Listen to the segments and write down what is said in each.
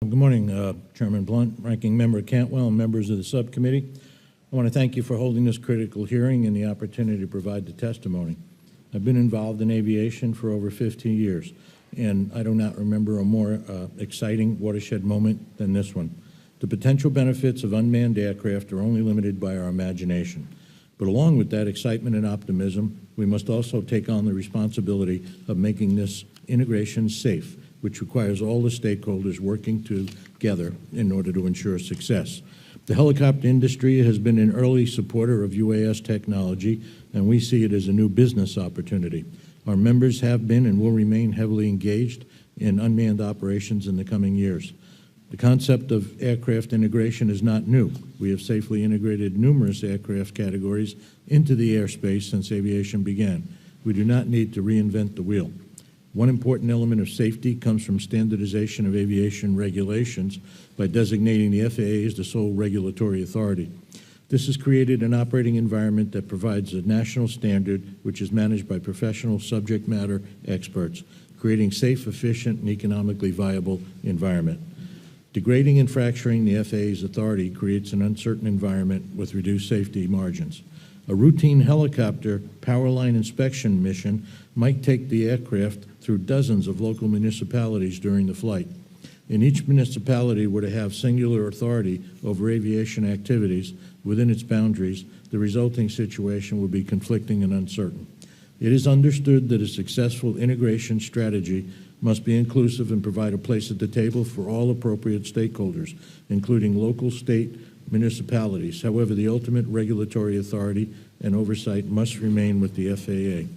Good morning, Chairman Blunt, Ranking Member Cantwell, and members of the subcommittee. I want to thank you for holding this critical hearing and the opportunity to provide the testimony. I've been involved in aviation for over 15 years, and I do not remember a more exciting watershed moment than this one. The potential benefits of unmanned aircraft are only limited by our imagination. But along with that excitement and optimism, we must also take on the responsibility of making this integration safe, which requires all the stakeholders working together in order to ensure success. The helicopter industry has been an early supporter of UAS technology, and we see it as a new business opportunity. Our members have been and will remain heavily engaged in unmanned operations in the coming years. The concept of aircraft integration is not new. We have safely integrated numerous aircraft categories into the airspace since aviation began. We do not need to reinvent the wheel. One important element of safety comes from standardization of aviation regulations by designating the FAA as the sole regulatory authority. This has created an operating environment that provides a national standard which is managed by professional subject matter experts, creating safe, efficient, and economically viable environment. Degrading and fracturing the FAA's authority creates an uncertain environment with reduced safety margins. A routine helicopter power line inspection mission might take the aircraft through dozens of local municipalities during the flight. And each municipality were to have singular authority over aviation activities within its boundaries, the resulting situation would be conflicting and uncertain. It is understood that a successful integration strategy must be inclusive and provide a place at the table for all appropriate stakeholders, including local, state, municipalities. However, the ultimate regulatory authority and oversight must remain with the FAA.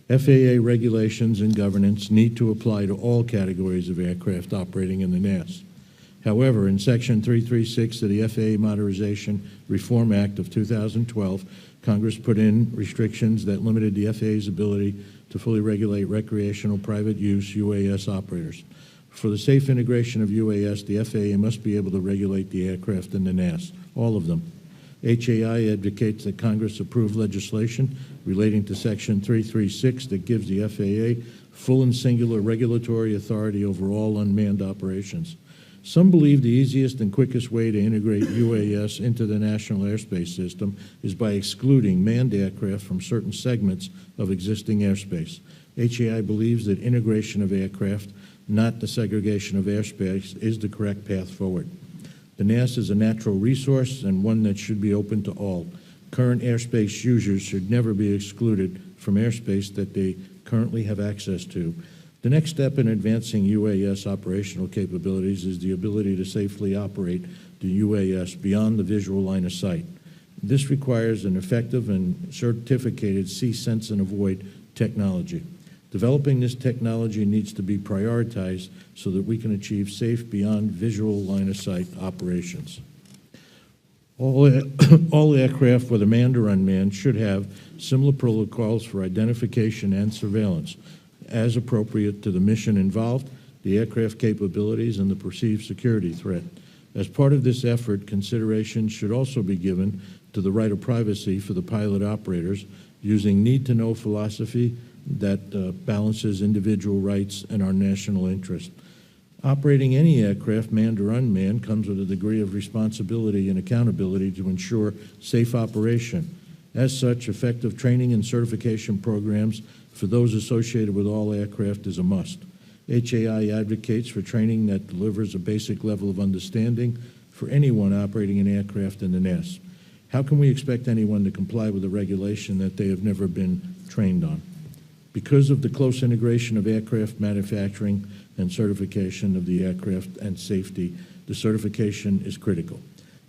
FAA regulations and governance need to apply to all categories of aircraft operating in the NAS. However, in Section 336 of the FAA Modernization Reform Act of 2012, Congress put in restrictions that limited the FAA's ability to fully regulate recreational private use UAS operators. For the safe integration of UAS, the FAA must be able to regulate the aircraft in the NAS, all of them. HAI advocates that Congress approve legislation relating to Section 336 that gives the FAA full and singular regulatory authority over all unmanned operations. Some believe the easiest and quickest way to integrate UAS into the national airspace system is by excluding manned aircraft from certain segments of existing airspace. HAI believes that integration of aircraft, not the segregation of airspace, is the correct path forward. The NAS is a natural resource and one that should be open to all. Current airspace users should never be excluded from airspace that they currently have access to. The next step in advancing UAS operational capabilities is the ability to safely operate the UAS beyond the visual line of sight. This requires an effective and certificated see, sense, and avoid technology. Developing this technology needs to be prioritized so that we can achieve safe beyond visual line of sight operations. All aircraft, whether manned or unmanned, should have similar protocols for identification and surveillance, as appropriate to the mission involved, the aircraft capabilities, and the perceived security threat. As part of this effort, consideration should also be given to the right of privacy for the pilot operators using need-to-know philosophy that balances individual rights and our national interest. Operating any aircraft, manned or unmanned, comes with a degree of responsibility and accountability to ensure safe operation. As such, effective training and certification programs for those associated with all aircraft is a must. HAI advocates for training that delivers a basic level of understanding for anyone operating an aircraft in the NAS. How can we expect anyone to comply with a regulation that they have never been trained on? Because of the close integration of aircraft manufacturing and certification of the aircraft and safety, the certification is critical.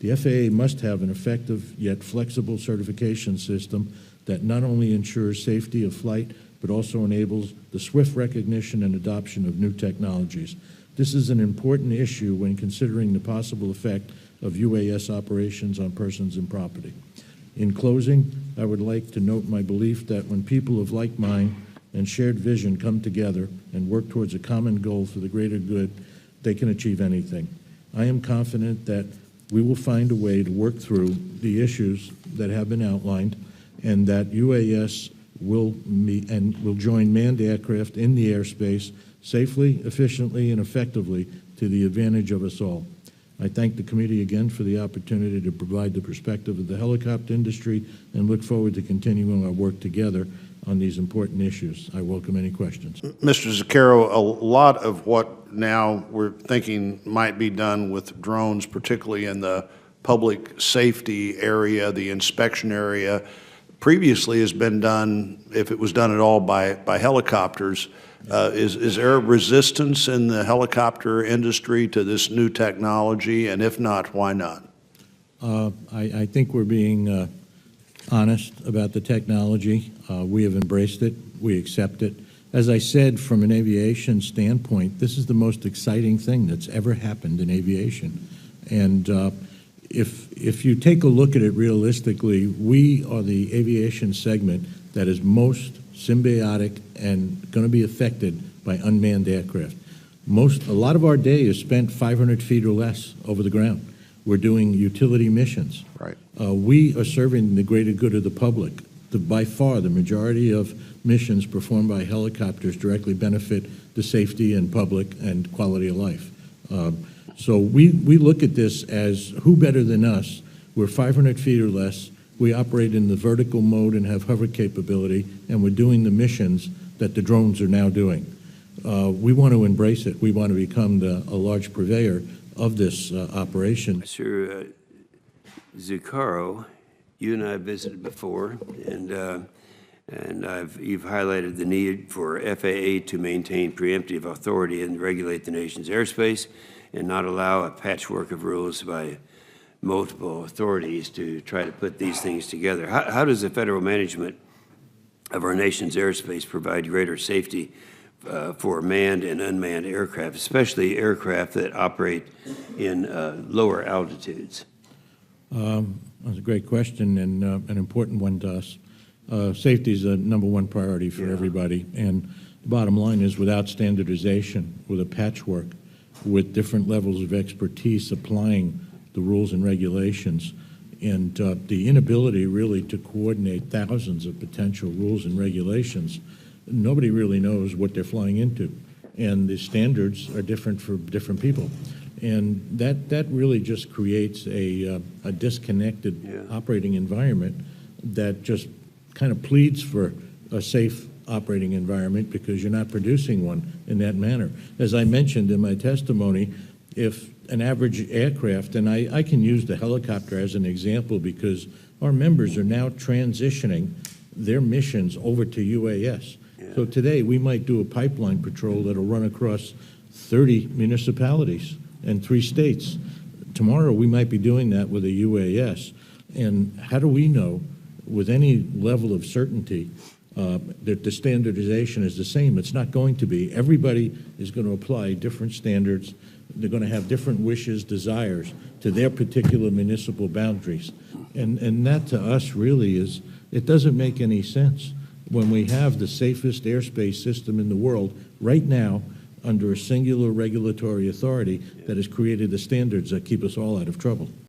The FAA must have an effective yet flexible certification system that not only ensures safety of flight, but also enables the swift recognition and adoption of new technologies. This is an important issue when considering the possible effect of UAS operations on persons and property. In closing, I would like to note my belief that when people of like mind and shared vision come together and work towards a common goal for the greater good, they can achieve anything. I am confident that we will find a way to work through the issues that have been outlined and that UAS will join manned aircraft in the airspace safely, efficiently, and effectively to the advantage of us all. I thank the committee again for the opportunity to provide the perspective of the helicopter industry and look forward to continuing our work together on these important issues. I welcome any questions. Mr. Zuccaro, a lot of what now we're thinking might be done with drones, particularly in the public safety area, the inspection area, previously has been done, if it was done at all, by helicopters. Is there a resistance in the helicopter industry to this new technology? And if not, why not? I think we're being honest about the technology. We have embraced it. We accept it. As I said, from an aviation standpoint, this is the most exciting thing that's ever happened in aviation. And if you take a look at it realistically, we are the aviation segment that is most symbiotic and going to be affected by unmanned aircraft. A lot of our day is spent 500 feet or less over the ground. We're doing utility missions. Right. We are serving the greater good of the public. By far, the majority of missions performed by helicopters directly benefit the safety and public and quality of life. So we look at this as who better than us. We're 500 feet or less. We operate in the vertical mode and have hover capability, and we're doing the missions that the drones are now doing. We want to embrace it. We want to become a large purveyor of this operation. Mr. Zuccaro, you and I have visited before, and you've highlighted the need for FAA to maintain preemptive authority and regulate the nation's airspace and not allow a patchwork of rules by multiple authorities to try to put these things together. How does the federal management of our nation's airspace provide greater safety for manned and unmanned aircraft, especially aircraft that operate in lower altitudes? That's a great question and an important one to us. Safety is a #1 priority for everybody. And the bottom line is without standardization, with a patchwork, with different levels of expertise applying the rules and regulations, and the inability really to coordinate thousands of potential rules and regulations, nobody really knows what they're flying into. And the standards are different for different people. And that really just creates a disconnected operating environment that just kind of pleads for a safe operating environment because you're not producing one in that manner. As I mentioned in my testimony, if an average aircraft, and I can use the helicopter as an example because our members are now transitioning their missions over to UAS. So today we might do a pipeline patrol that'll run across 30 municipalities and 3 states. Tomorrow we might be doing that with a UAS. And how do we know with any level of certainty that the standardization is the same? It's not going to be. Everybody is going to apply different standards. They're going to have different wishes, desires to their particular municipal boundaries. And that to us really is, it doesn't make any sense when we have the safest airspace system in the world right now under a singular regulatory authority that has created the standards that keep us all out of trouble.